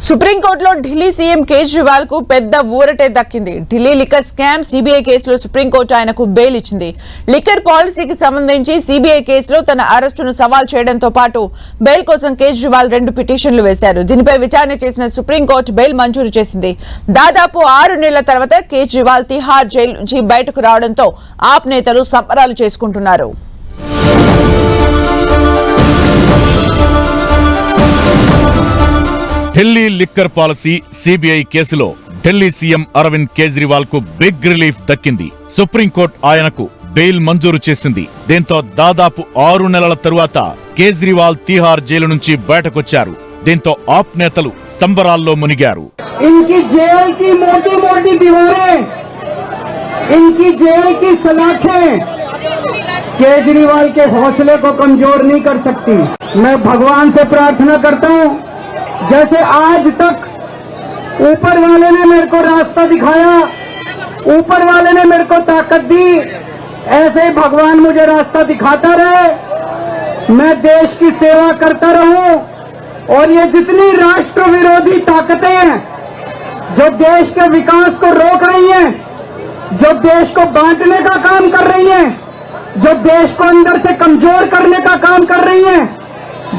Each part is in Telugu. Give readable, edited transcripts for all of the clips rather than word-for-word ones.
సుప్రీంకోర్టులో ఢిల్లీ సీఎం కేజ్రీవాల్ కు పెద్ద ఊరటే దక్కింది. ఢిల్లీ లిక్కర్ స్కామ్ సిబిఐ కేసులో సుప్రీంకోర్టు ఆయనకు బెయిల్ ఇచ్చింది. లిక్కర్ పాలసీకి సంబంధించి సిబిఐ కేసులో తన అరెస్టును సవాల్ చేయడంతో పాటు బెయిల్ కోసం కేజ్రీవాల్ 2 పిటిషన్లు వేశారు. దీనిపై విచారణ చేసిన సుప్రీంకోర్టు బెయిల్ మంజూరు చేసింది. దాదాపు 6 నెలల తర్వాత కేజ్రీవాల్ తిహార్ జైలు నుంచి బయటకు రావడంతో ఆప్ నేతలు సంబరాలు చేసుకుంటున్నారు. ఢిల్లీ లిక్కర్ పాలసీ సిబిఐ కేసులో ఢిల్లీ సీఎం అరవింద్ కేజ్రీవాల్ కు బిగ్ రిలీఫ్ దక్కింది. సుప్రీంకోర్టు ఆయనకు బెయిల్ మంజూరు చేసింది. దీంతో దాదాపు 6 నెలల తరువాత కేజ్రీవాల్ తిహార్ జైలు నుంచి బయటకొచ్చారు. దీంతో ఆప్ నేతలు సంబరాల్లో మునిగారు. केजरीवाल के हौसले को कमजोर नहीं कर सकती। मैं भगवान से प्रार्थना करता हूँ, जैसे आज तक ऊपर वाले ने मेरे को रास्ता दिखाया, ऊपर वाले ने मेरे को ताकत दी, ऐसे ही भगवान मुझे रास्ता दिखाता रहे, मैं देश की सेवा करता रहूं। और ये जितनी राष्ट्र विरोधी ताकतें हैं जो देश के विकास को रोक रही हैं, जो देश को बांटने का काम कर रही हैं, जो देश को अंदर से कमजोर करने का काम कर रही हैं,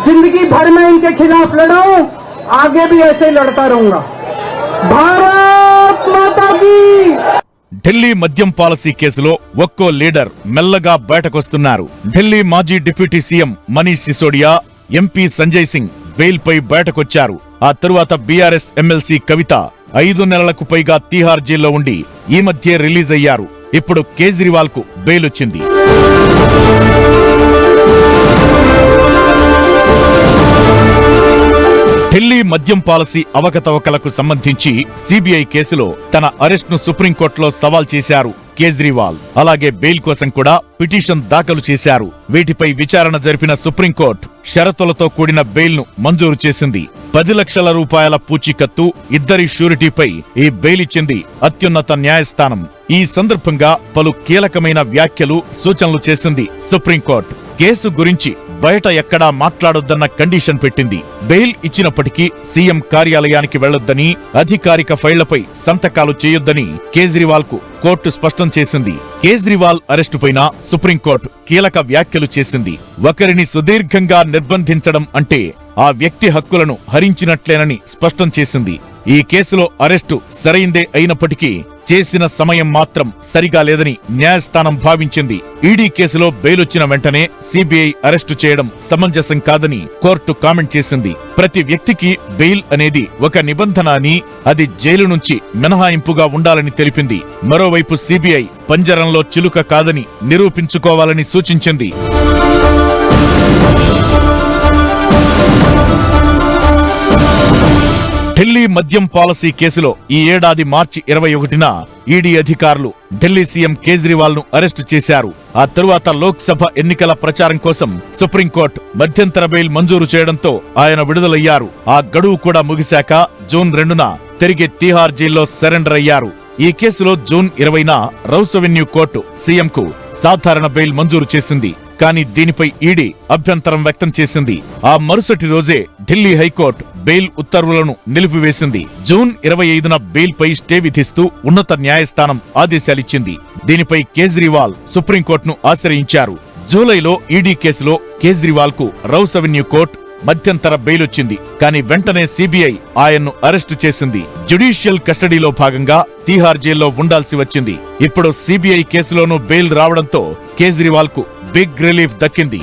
जिंदगी भर में इनके खिलाफ लड़ा हूं, आगे भी ऐसे ही लड़ता रहूंगा। भारत माता की। ఢిల్లీ మద్యం పాలసీ కేసులో ఒక్కో లీడర్ మెల్లగా బయటకొస్తున్నారు. ఢిల్లీ మాజీ deputy CM Manish Sisodia, MP Sanjay Singh bail పై బయటకొచ్చారు. ఆ తరువాత బీఆర్ఎస్ ఎమ్మెల్సీ కవిత 5 నెలలకు పైగా తిహార్ జైల్లో ఉండి ఈ మధ్య రిలీజ్ అయ్యారు. ఇప్పుడు కేజ్రీవాల్ కు బెయిల్ వచ్చింది. ఢిల్లీ మద్యం పాలసీ అవకతవకలకు సంబంధించి సిబిఐ కేసులో తన అరెస్ట్ను సుప్రీంకోర్టులో సవాల్ చేశారు కేజ్రీవాల్. అలాగే బెయిల్ కోసం కూడా పిటిషన్ దాఖలు చేశారు. వీటిపై విచారణ జరిపిన సుప్రీంకోర్టు షరతులతో కూడిన బెయిల్ను మంజూరు చేసింది. 10 లక్షల రూపాయల పూచీకత్తు, 2 షూరిటీపై ఈ బెయిల్ ఇచ్చింది అత్యున్నత న్యాయస్థానం. ఈ సందర్భంగా పలు కీలకమైన వ్యాఖ్యలు, సూచనలు చేసింది సుప్రీంకోర్టు. కేసు గురించి బయట ఎక్కడా మాట్లాడొద్దన్న కండిషన్ పెట్టింది. బెయిల్ ఇచ్చినప్పటికీ సీఎం కార్యాలయానికి వెళ్లొద్దని, అధికారిక ఫైళ్లపై సంతకాలు చేయొద్దని కేజ్రీవాల్ కు కోర్టు స్పష్టం చేసింది. కేజ్రీవాల్ అరెస్టుపైన సుప్రీంకోర్టు కీలక వ్యాఖ్యలు చేసింది. ఒకరిని సుదీర్ఘంగా నిర్బంధించడం అంటే ఆ వ్యక్తి హక్కులను హరించినట్లేనని స్పష్టం చేసింది. ఈ కేసులో అరెస్టు సరైందే అయినప్పటికీ చేసిన సమయం మాత్రం సరిగా లేదని న్యాయస్థానం భావించింది. ఈడీ కేసులో బెయిలొచ్చిన వెంటనే సిబిఐ అరెస్టు చేయడం సమంజసం కాదని కోర్టు కామెంట్ చేసింది. ప్రతి వ్యక్తికి బెయిల్ అనేది ఒక నిబంధన అని, అది జైలు నుంచి మినహాయింపుగా ఉండాలని తెలిపింది. మరోవైపు సిబిఐ పంజరంలో చిలుక కాదని నిరూపించుకోవాలని సూచించింది. ఢిల్లీ మద్యం పాలసీ కేసులో ఈ ఏడాది మార్చి 21న ఈడీ అధికారులు ఢిల్లీ సీఎం కేజ్రీవాల్ ను అరెస్టు చేశారు. ఆ తరువాత లోక్సభ ఎన్నికల ప్రచారం కోసం సుప్రీంకోర్టు మధ్యంతర బెయిల్ మంజూరు చేయడంతో ఆయన విడుదలయ్యారు. ఆ గడువు కూడా ముగిశాక జూన్ 2న తిరిగి తిహార్ జైల్లో సరెండర్ అయ్యారు. ఈ కేసులో జూన్ 20న రౌస్ అవెన్యూ కోర్టు సీఎంకు సాధారణ బెయిల్ మంజూరు చేసింది. కానీ దీనిపై ఈడీ అభ్యంతరం వ్యక్తం చేసింది. ఆ మరుసటి రోజే ఢిల్లీ హైకోర్టు బెయిల్ ఉత్తర్వులను నిలిపివేసింది. జూన్ 25న బెయిల్ పై స్టే విధిస్తూ ఉన్నత న్యాయస్థానం ఆదేశాలిచ్చింది. దీనిపై కేజ్రీవాల్ సుప్రీంకోర్టును ఆశ్రయించారు. జూలైలో ఈడీ కేసులో కేజ్రీవాల్ కు రౌస్ అవెన్యూ కోర్టు మధ్యంతర బెయిల్ వచ్చింది. కానీ వెంటనే సిబిఐ ఆయన్ను అరెస్టు చేసింది. జ్యుడిషియల్ కస్టడీలో భాగంగా తిహార్ జైల్లో ఉండాల్సి వచ్చింది. ఇప్పుడు సిబిఐ కేసులోనూ బెయిల్ రావడంతో కేజ్రీవాల్ కు బిగ్ రిలీఫ్ దక్కింది.